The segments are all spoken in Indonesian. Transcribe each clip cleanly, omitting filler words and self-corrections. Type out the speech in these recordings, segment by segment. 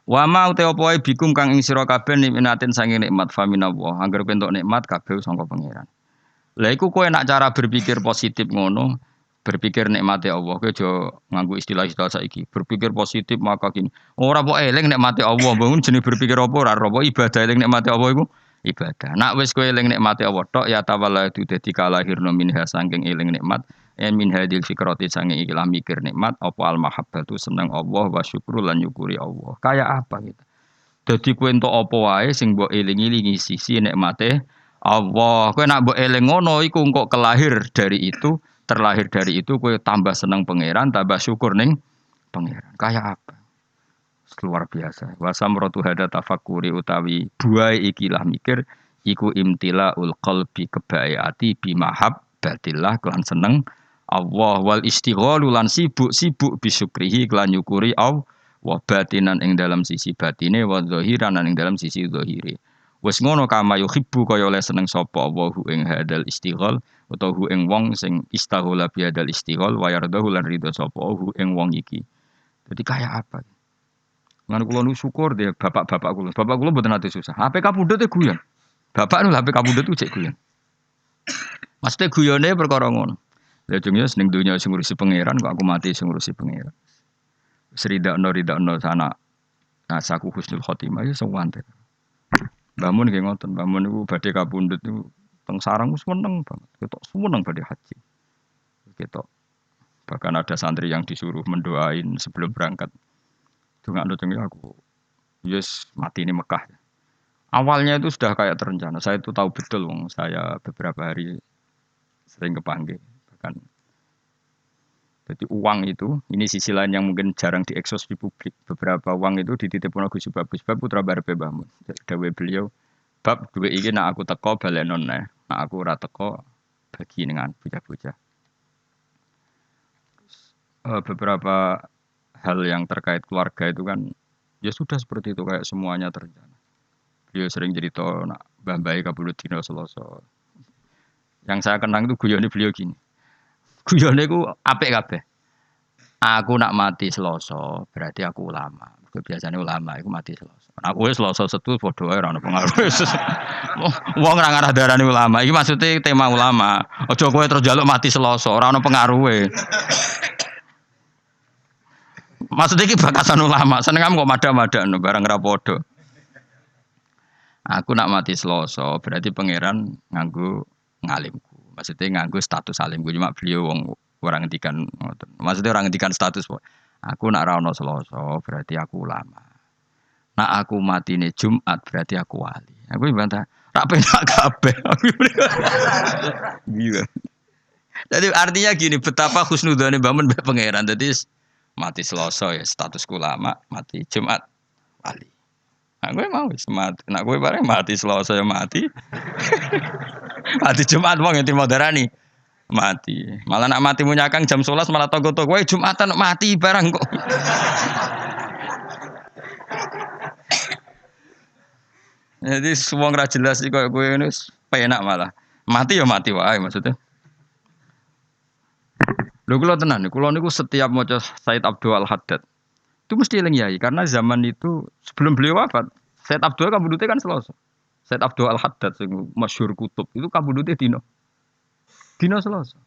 Wa ma uta apa wae bikum kang ing sira kabeh nikmatin sange nikmat faminallah. Angger pentuk nikmat kabeh sangka pangeran. Lah iku kowe nak cara berpikir positif ngono, berpikir nikmate Allah, kowe aja nganggo istilah-istilah saiki. Berpikir positif maka gini. Ora kok eling nikmate Allah, bangun jenis berpikir apa ora apa ibadah eling nikmate Allah iku ibadah. Nak wis kowe eling nikmate Allah tok ya tawalladu dadi kalahirna minha saking eling nikmat. En min hadil fikrati sange ikilah mikir nikmat apa al mahabbatu seneng Allah wa syukru lan nyukuri Allah. Kayak apa gitu. Dadi kowe entuk apa wae sing mbok eling-elingi sisi nikmate Allah. Kowe nak mbok eling ngono iku engko kelahir dari itu, terlahir dari itu kowe tambah seneng pangeran, tambah syukur ning pangeran. Kayak apa? Luar biasa. Wa samratu hada tafakkuri utawi buai ikilah mikir iku imtilaul qalbi kebae ati bi mahabbatillah kelan seneng Allah wal istighalu lan sibuk bisyukrihi kelan nyukuri Allah wa batinan ing dalam sisi batine wa zahiran ing dalam sisi zahire. Wes ngono kama yuhibbu kaya oleh seneng sapa Allahu ing hadal istighal utawa hu ing wong sing istaghala bi hadal istighal wa yardahu lan ridho sapa hu ing wong iki. Jadi kayak apa? Ngan kula nu syukur deh bapak-bapak kula. Bapak kula mboten ate susah. HP kapundhut e guyon. Bapak nu HP kapundhut cek guyon. Maksudnya guyone perkara ngono. Lah jenenge ning donya sing ngurusi pangeran kok aku mati sing ngurusi pangeran. Ridakno sana nasaku husnul khotimah ya sewante. Bangun nggih ngoten, bangun niku badhe kapundhut niku teng sarang wis seneng banget. Ketok seneng badhe haji. Ketok bahkan ada santri yang disuruh mendoain sebelum berangkat. Dongakno jenenge aku. Yes mati ini Mekah. Awalnya itu sudah kayak terencana. Saya itu tahu betul wong saya beberapa hari sering kepanggil bahkan. Jadi uang itu, ini sisi lain yang mungkin jarang diekspos di publik. Beberapa uang itu dititipkan Gus Bab putra barepe Mbah Mun. Dawe beliau, bab duwe iki nak aku teko balenon nah. Nak aku ora teko bagi dengan bocah-bocah. Beberapa hal yang terkait keluarga itu kan ya sudah seperti itu kayak semuanya terencana. Beliau sering cerita nak Mbah kabudut dina Selasa. Yang saya kenang itu guyone beliau gini. Guyone iku apik kabeh. Aku nak mati Selasa, berarti aku ulama. Biasanya ulama iku mati Selasa. Aku wis Selasa Setu padha wae ora ono pengaruh. Wong ora ngarah darani ulama. Iki maksudnya tema ulama. Aja kowe terus njaluk mati Selasa, ora ono pengaruhe. Maksudnya iki bakasan ulama. Seneng kok mada-madakno barang ora padha. Aku nak mati Selasa, berarti pangeran nganggo ngalimku. Maksudnya nganggo status alimku cuma beliau wong orang ngendikan ngoten. Maksudnya orang ngendikan status aku nak ra ono Selasa, berarti aku ulama. Nak aku matine Jumat, berarti aku wali. Aku bantah, ra penak kabeh. Gila. Jadi artinya gini, betapa husnudzane bangun mbek pangeran. Jadi mati Selasa ya statusku ulama, mati Jumat wali. Nah, gue mau mati. Nak gue bareng mati Selasa ya mati. Mati Jumat wong yang mau darani mati. Malah nak mati munyakang jam 11 malah togo-togo Jumatan mati barang kok. Jadi semua ora jelas iki koyo kowe ngene penak malah. Mati ya mati wae maksudnya. Lho kula tenan, kula niku setiap maca Said Abdul Al-Haddad itu mesti eling yai karena zaman itu sebelum beliau wafat, Said Abdul kabudute kan Selasa. Said Abdul Al-Haddad sing masyhur kutub itu kabudute dina Selasa.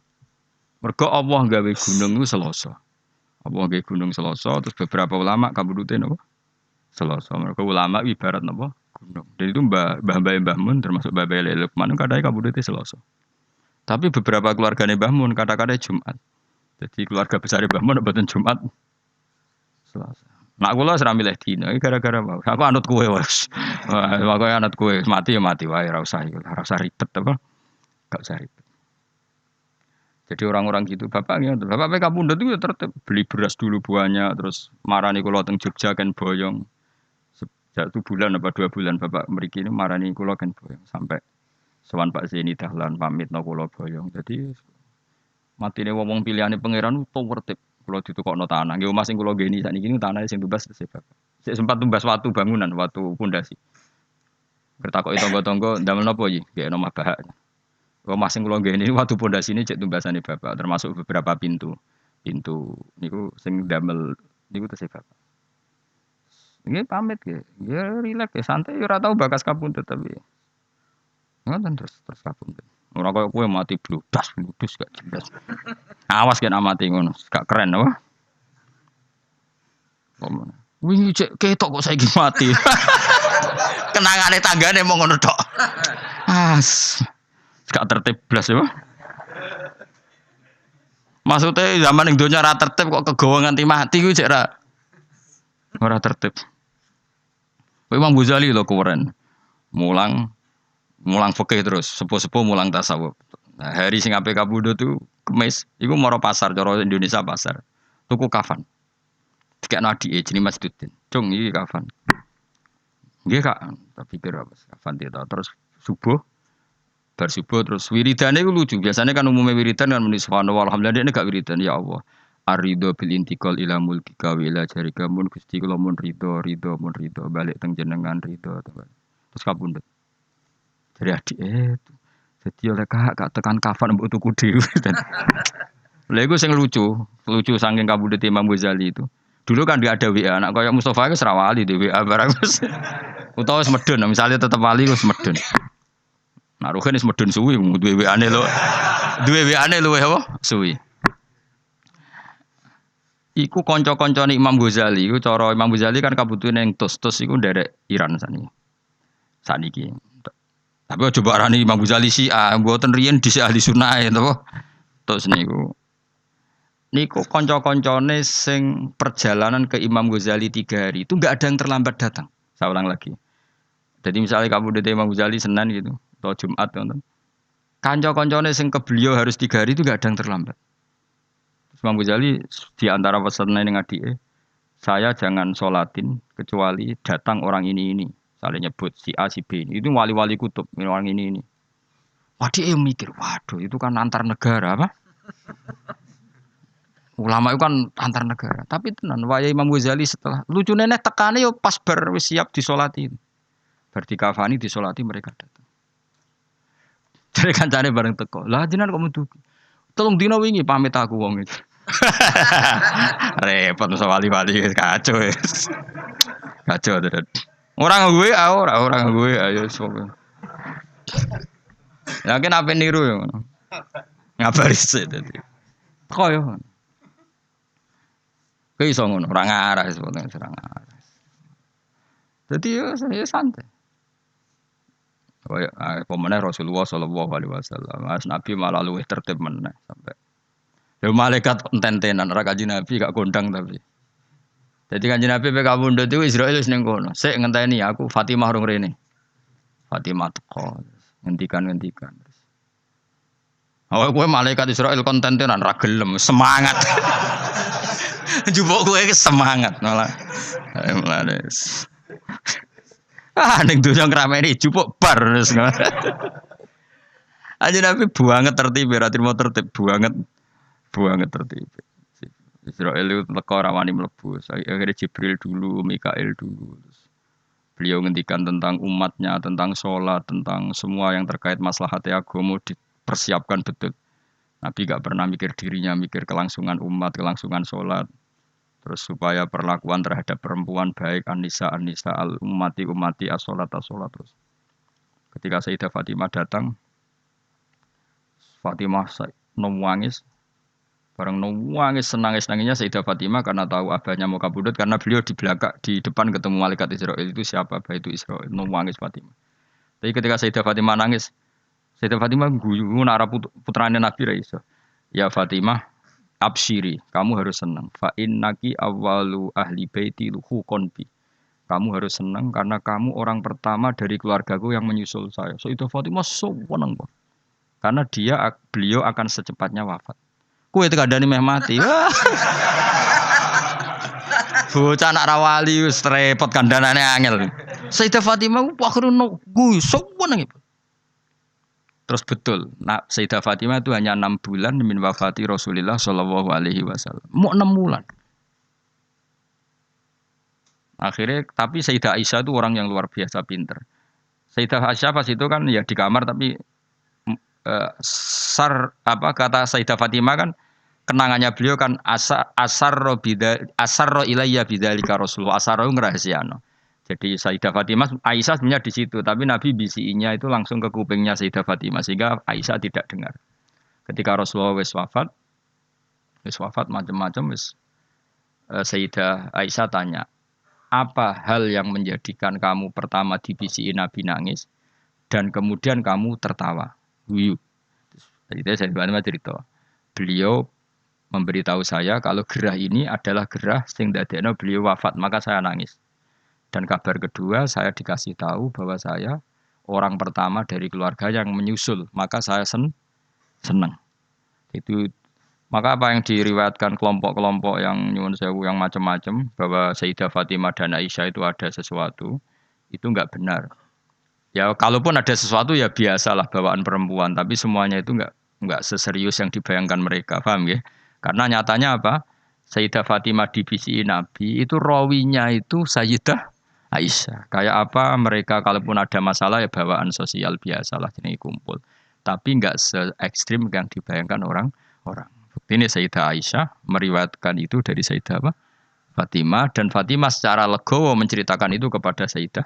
Mergo Allah gawe gunung itu Selasa. Allah gawe gunung Selasa terus beberapa ulama kabudute napa? Selasa. Mergo ulama ibarat napa? Gunung. Dan itu Mbah Mun termasuk Mbah Lukman kadang kabudute Selasa. Tapi beberapa keluargane Mbah Mun kata-kata Jumat. Jadi keluarga besar Mbah Mun mboten Jumat. Selasa. Nak kula ora milih dina gara-gara mau. Aku anut kowe wis. Aku anut kowe mati ya mati wae ora usah ribet apa. Gak usah ribet. Jadi orang-orang gitu bapaknya bapak PK Pundut itu ya tertib beli beras dulu banyak terus marani kula teng Jogja kan boyong. Sejak 1 bulan apa 2 bulan bapak mriki ini marani kula kan boyong sampai sowan Pak Zeni Dahlan pamit no kula boyong. Jadi matine wong pilihane pangeran to tertib. Kalau ditukokno tanah, nggih omah sing kula geni sakniki tanah sing tumbas tesih Bapak. Sik sempat tumbas watu bangunan, watu pondasi. Bertakoki tangga-tangga ndamel napa iki? Nggih omah bahak. Omah sing kula geni watu pondasine cek tumbasane Bapak, termasuk beberapa pintu. Pintu niku sing ndamel niku tesih Bapak. Nggih pamit nggih. Ya rileks ya santai ora tau bakas kapundhut tapi. Ngoten terus kapundhut. Ora koyo kowe mati bludas gak jelas. Awas kan amati ngono, gak keren apa? Omong. Wingi cek ketok kok saiki mati. Kenangane tanggane mau ngono tok. As. Gak tertib blas ya. Maksudnya zaman yang dunia ora tertib kok kegawa nganti mati ku cek ora tertib. Imam Ghazali lho keren. Mulang fikih terus, sepuh-sepuh mulang tasawuf. Nah, hari sing ape kabudut tuh kemis, iku moro pasar cara Indonesia pasar. Tuku kafan. Dikekno adike jenenge Mas Dudin. Cung iki kafan. Nggih Kak, tak pikir apa kafan dia terus subuh bar subuh terus wiridane iku lucu. Biasanya kan umumnya wiridan kan muni subhanallah alhamdulillah ini gak wiridan ya Allah. Arido bil intikal ila mulkika wa ila jarika mun Gusti kula mun rido mun rido balik teng jenengan rido terus kapundhut. Dari adik itu. Jadi oleh kakak tekan kafan mbok tuku dhewe. Lha iku sing lucu saking kabudut Imam Ghazali itu. Dulu kan dia ada WA, anak kayak Mustafa itu serawali di WA barang. Utawa wis medun, misalnya tetep wali wis medun. Nah, Ruhin wis medun suwi duwe WA-ne lho. Duwe WA-ne luwih apa? Suwi. Iku kanca-kancane Imam Ghazali, iku cara Imam Ghazali kan kabudute ning tos iku nderek Iran saniki. Tapi coba arani Imam Ghazali Syiah, mboten riyen dhisik ahli sunnah to. Terus niku kanca-kancane sing perjalanan ke Imam Ghazali 3 hari itu enggak ada yang terlambat datang. Saya ulang lagi. Jadi misalnya kamu udah Imam Ghazali Senin gitu atau Jumat gitu. Kanca-kancane sing ke beliau harus 3 hari itu enggak ada yang terlambat. Imam Ghazali di antara pesannya dengan adike, saya jangan sholatin kecuali datang orang ini. Saling nyebut si A si B. Itu wali-wali kutub orang ini. Waduh mikir, waduh itu kan antar negara apa? Ulama itu kan antar negara. Tapi tenan waya Imam Ghazali setelah lucu nenek tekane yo pas bar wis siap disolati. Berarti kafani disolati mereka datang. Jadi kancane bareng teko. Lah jenengan kok metu. Tolong dina wingi pamit aku wong itu. Repot masa wali-wali kacau ya. Kacau terus. Orang gue ayo sok. Yakin apa niru ya. Ngabari sih tadi. Kok yo. Kayak iso ngono, ora ngarah sebetulnya serang ngarah. Jadi ya saya santai. Kayak pemenang Rasulullah Shallallahu Alaihi Wasallam, Mas Nabi malah luwih tertib meneh sampai. Ya malaikat enten-tenan, ora kanjeng Nabi gak kondang tapi. Jadi kanjeng Nabi PK Bundut itu Israil wis ning kono. Sik ngenteni aku Fatimah rung rene. Fatimah teko. Ngentikan. Awak kowe malaikat Israil konten-tenan ra gelem, semangat. Jupuk kowe semangat malah. Males. Ning donya ngrameni jupuk bar wis. Kanjeng Nabi banget tertib, ra trimo tertib banget tertib. Israel itu teko ora wani mlebu. Akhirnya Jibril dulu, Mikail dulu. Beliau ngendikan tentang umatnya, tentang sholat, tentang semua yang terkait maslahat agama dipersiapkan betul. Nabi gak pernah mikir dirinya, mikir kelangsungan umat, kelangsungan sholat. Terus supaya perlakuan terhadap perempuan baik, An-Nisa, al-ummati, as-sholat terus. Ketika Sayyidah Fatimah datang, Fatimah nangis. Barang nangis senangis-nangisnya Sayyidah Fatimah karena tahu abahnya mau kabudut karena beliau di belakang di depan ketemu malaikat Israel itu siapa abah itu Israel nangis Fatimah. Tapi ketika Sayyidah Fatimah nangis, Sayyidah Fatimah guyu nara putrane Nabi Raisa. Ya Fatimah, absyiri, kamu harus senang. Fa innaki awwalu ahli baiti luhukon bi. Kamu harus senang karena kamu orang pertama dari keluargaku yang menyusul saya. Sayyidah Fatimah seneng kok. Karena beliau akan secepatnya wafat. Kue itu kadang meh mati. Bocah anak rawali wis repot kandhanane angel. Sayyidah Fatimah akhirnya gue seneng. Terus betul, Sayyidah Fatimah itu hanya 6 bulan min wafati Rasulullah Shallallahu Alaihi Wasallam. Mau 6 bulan. Akhirnya, tapi Sayyidah Aisyah itu orang yang luar biasa pinter. Sayyidah Aisyah pas itu kan ya di kamar tapi kata Sayyidah Fatimah kan kenangannya beliau kan asarro ilayya bidzalika Rasulullah. Asarro ngerahasiano. Jadi Sayyidah Fatimah, Aisyah sebenarnya di situ, tapi Nabi bisinya itu langsung ke kupingnya Sayyidah Fatimah sehingga Aisyah tidak dengar. Ketika Rasulullah wis wafat macam-macam Sayyidah Aisyah tanya, apa hal yang menjadikan kamu pertama dibisiin Nabi nangis dan kemudian kamu tertawa? Guyu. Jadi saya cerita. Beliau memberitahu saya kalau gerah ini adalah gerah sing dadekno beliau wafat, maka saya nangis. Dan kabar kedua saya dikasih tahu bahwa saya orang pertama dari keluarga yang menyusul, maka saya senang. Itu maka apa yang diriwayatkan kelompok-kelompok yang nyuwun sewu yang macam-macam bahwa Sayyidah Fatimah dan Aisyah itu ada sesuatu, itu enggak benar. Ya kalaupun ada sesuatu ya biasalah bawaan perempuan, tapi semuanya itu enggak seserius yang dibayangkan mereka, paham ya? Karena nyatanya apa? Sayyidah Fatimah dibisi Nabi itu rawinya itu Sayyidah Aisyah. Kayak apa mereka kalaupun ada masalah ya bawaan sosial biasalah jenis kumpul. Tapi enggak se ekstrim yang dibayangkan orang-orang. Ini Sayyidah Aisyah meriwayatkan itu dari Sayyidah apa? Fatimah dan Fatimah secara legowo menceritakan itu kepada Sayyidah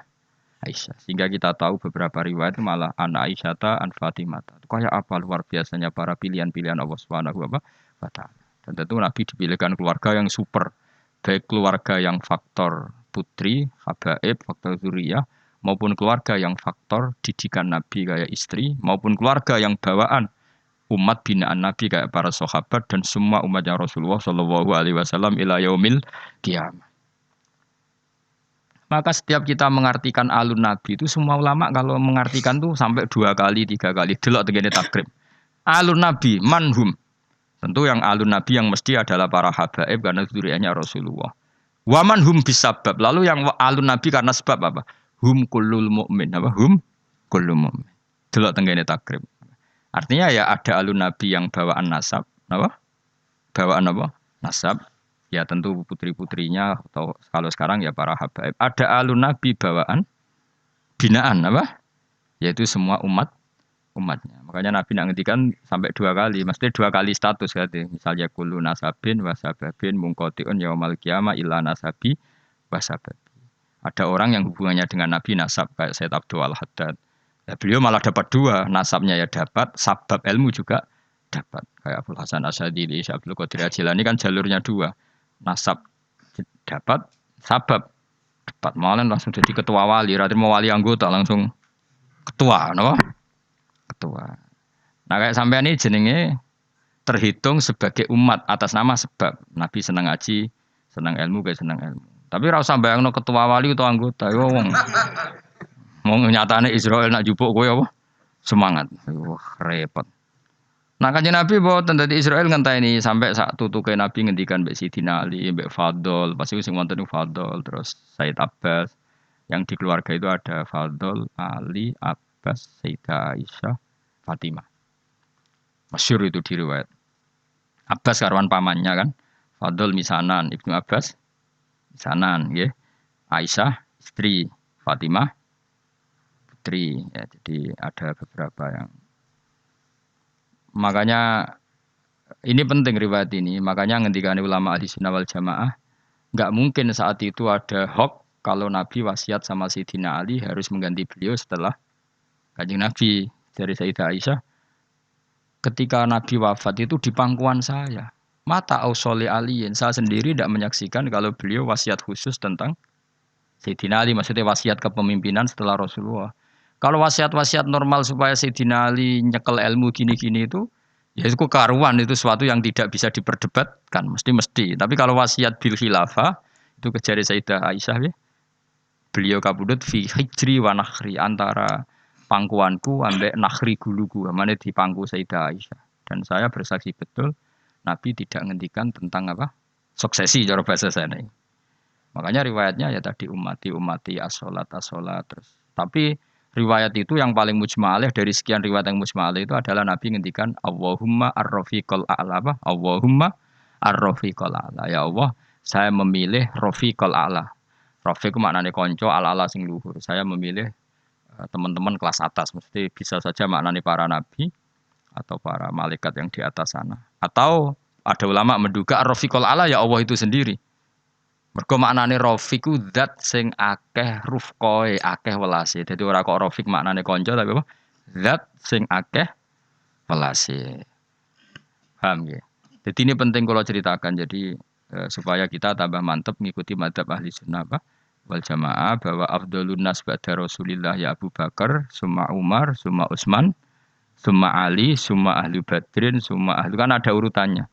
Aisyah. Sehingga kita tahu beberapa riwayat malah an Aisyata an Fatimah. Kayak apa luar biasanya para pilihan-pilihan Allah Subhanahu wa taala. Dan tentu Nabi dipilihkan keluarga yang super. Baik keluarga yang faktor putri, habaib, faktor zuriyah, maupun keluarga yang faktor didikan Nabi kayak istri, maupun keluarga yang bawaan umat binaan Nabi kayak para sahabat dan semua umatnya Rasulullah Shallallahu Alaihi Wasallam ila yaumil qiyamah. Maka setiap kita mengartikan alun Nabi itu semua ulama kalau mengartikan tuh sampai 2 kali, 3 kali. Delok tegene takrib. Alun Nabi manhum. Tentu yang alun Nabi yang mesti adalah para habaib karena zuriyahnya Rasulullah. Waman hum bisabab. Lalu yang alun Nabi karena sebab apa? Hum kullul mu'min. Apa? Hum kullul mu'min. Delok tegene takrib. Artinya ya ada alun Nabi yang bawaan nasab. Apa? Bawaan apa? Nasab. Ya tentu putri-putrinya atau kalau sekarang ya para habaib. Ada alun Nabi bawaan binaan apa? Yaitu semua umatnya. Makanya Nabi nak ngendikan sampai 2 kali, mesti 2 kali status kan. Misalnya kullu nasabin wasababin mungkotiun yaumal qiyamah illa nasabi wasababi. Ada orang yang hubungannya dengan Nabi nasab kayak Sayyid Abdul Al-Haddad. Ya, beliau malah dapat 2, nasabnya ya dapat, sabab ilmu juga dapat. Kayak Abdul Hasan Asyadili, Abdul Qadir Al-Jilani kan jalurnya 2. Nasab dapat, sabab dapat. Malah langsung jadi ketua wali, berarti mau wali anggota langsung ketua, no? Ketua. Nah kayak sampean ini jenenge terhitung sebagai umat atas nama sebab Nabi senang ngaji, senang ilmu, kayak senang ilmu. Tapi ora usah bayangno ketua wali atau anggota, yo wong. Mau nyatane Israel nak jupuk kowe apa? Semangat. Wah, repot. Nah kanjeng Nabi boten dadi Israel ngenteni sampai sak tutuke Nabi ngendikan mbek Sidina Ali, mbek Fadl, pasti sing wonten niku Fadl, terus Said Abbas. Yang di keluarga itu ada Fadl, Ali, Abbas, Sayyidah Aisyah, Fatimah. Masyhur itu di riwayat. Abbas karwan pamannya kan. Fadl misanan, Ibnu Abbas misanan nggih. Aisyah istri, Fatimah putri ya. Jadi ada beberapa yang makanya ini penting riwayat ini. Makanya ngendikane ulama ahli sunnah wal jamaah nggak mungkin saat itu ada hoax kalau Nabi wasiat sama Sayyidina Ali harus mengganti beliau setelah Kanjeng Nabi. Dari Sayyidah Aisyah ketika Nabi wafat itu di pangkuan saya. Mata ausoli aliyin. Saya sendiri tidak menyaksikan kalau beliau wasiat khusus tentang Sayyidina Ali. Maksudnya wasiat kepemimpinan setelah Rasulullah. Kalau wasiat-wasiat normal supaya Sayyidina Ali nyekel ilmu gini-gini itu, ya itu kekaruan, itu sesuatu yang tidak bisa diperdebatkan, mesti. Tapi kalau wasiat bil khilafah, itu kejari Sayyidah Aisyah ya. Beliau kabudut fi hijri wa nakhri, antara pangkuanku ambek nakhri guluku, mana di pangku Sayyidah Aisyah. Dan saya bersaksi betul, Nabi tidak ngendikan tentang apa? Suksesi cara bahasa saya ini. Makanya riwayatnya ya tadi umati as-sholat terus. Tapi riwayat itu yang paling mujma'alih dari sekian riwayat yang mujma'alih itu adalah Nabi ngendikan Allahumma ar-rafiqal a'la apa? Allahumma ar-rafiqal a'la. Ya Allah, saya memilih rafiqal a'la. Rafiq maknanya konco, ala-ala sing luhur. Saya memilih teman-teman kelas atas. Mesti bisa saja maknanya para nabi atau para malaikat yang di atas sana. Atau Ada ulama menduga Ar-Rafiqul Ala ya Allah itu sendiri. Mergo maknane Rafiqu zat sing akeh rufqoe, akeh welase. Dadi ora kok Rafiq maknane kanca tapi apa? Zat sing akeh welase. Paham ya? Jadi ini penting kalau ceritakan. Jadi supaya kita tambah mantep mengikuti madhab ahli sunnah apa? Wal jamaah bahwa afdhalun nas ba'da Rasulillah ya Abu Bakar, summa Umar, summa Utsman, summa Ali, summa ahlu Badrin, summa ahlu kan ada urutannya.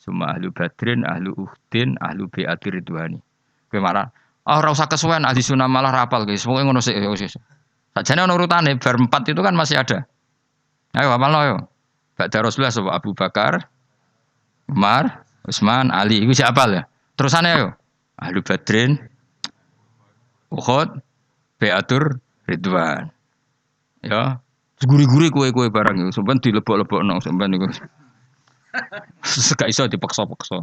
Summa ahlu Badrin, ahlu Uhdin, ahlu Bi'atir Ridwani. Kowe marah, ora usah kesuwen ahli sunnah malah rapal guys. Pokoke ngono sik. Sajane ono urutane bar 4 itu kan masih ada. Ayo hafalno yo. Ba'da Rasulullah sapa Abu Bakar, Umar, Utsman, Ali. Iku siapa ya? Terusane ayo. Ahlu Badrin, Uhud, Beatur, Ridwan. Ya. Guri-guri kue-kue barang itu. Sampeyan dilebok-lebokno sampeyan niku. Gak iso dipaksa-paksa.